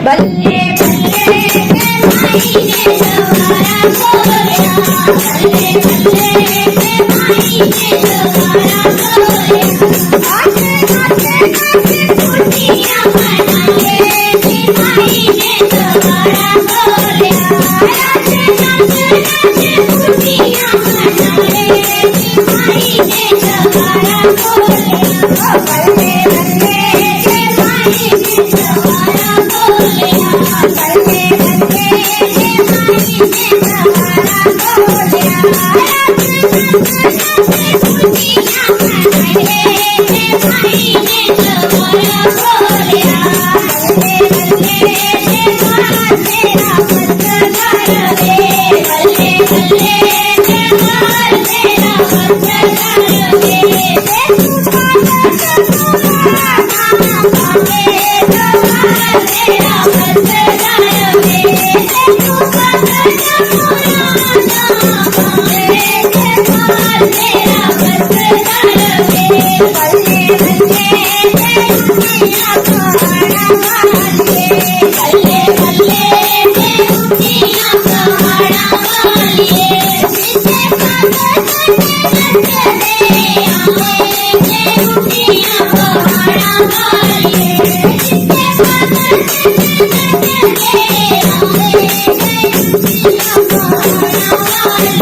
बल्ले बल्ले के भाई ने द्वारा खोलिया, बल्ले बल्ले के भाई ने द्वारा खोलिया। आते आते आते खुशियाँ मनाए कि भाई ने द्वारा खोलिया। आते आते आते खुशियाँ मनाए कि भाई ने द्वारा खोलिया। बल्ले बल्ले के भाई ने द्वारा खोलिया, बल्ले बल्ले के भाई ने द्वारा खोलिया। खुशियाँ मनाए कि भाई ने द्वारा खोलिया। बल्ले बल्ले के माँ तेरा पत्रकार रे, बल्ले बल्ले के माँ तेरा पत्रकार रे। तू पागल तुम्हारा नाम पावे तो माँ तेरा पत्रकार रे। तू पागल तुम्हारा नाम पावे तो माँ तेरा पत्रकार रे। बल्ले बल्ले के दुनिया पहाड़ा वाले, बल्ले बल्ले के दुनिया पहाड़ा वाले। जिसे पागल करने आए के दुनिया पहाड़ा वाले, जिसे पागल करने आए के दुनिया पहाड़ा वाले।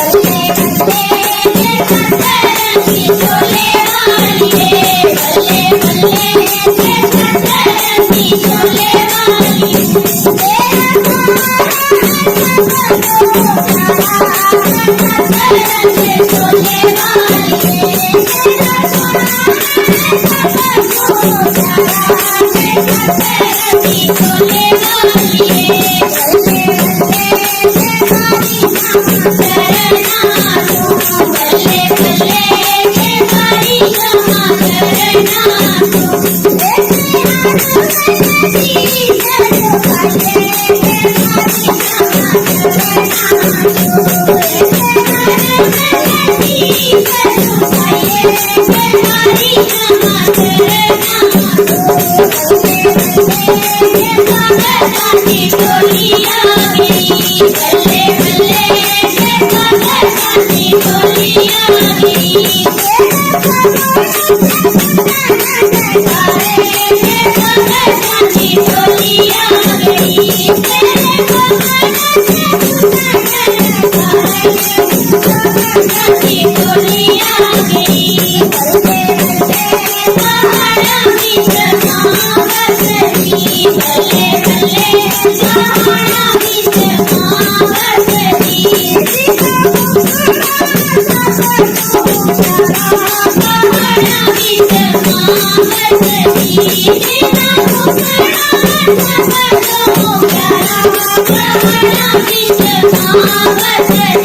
बल्ले बल्ले के कतरनी चोले वाले, बल्ले बल्ले के कतरनी चोले वाले। कतरनी चोले वाले, कतरनी चोले वाले। बल्ले बल्ले के काली माँ करना तू, बल्ले बल्ले के काली माँ करना तू। Bye.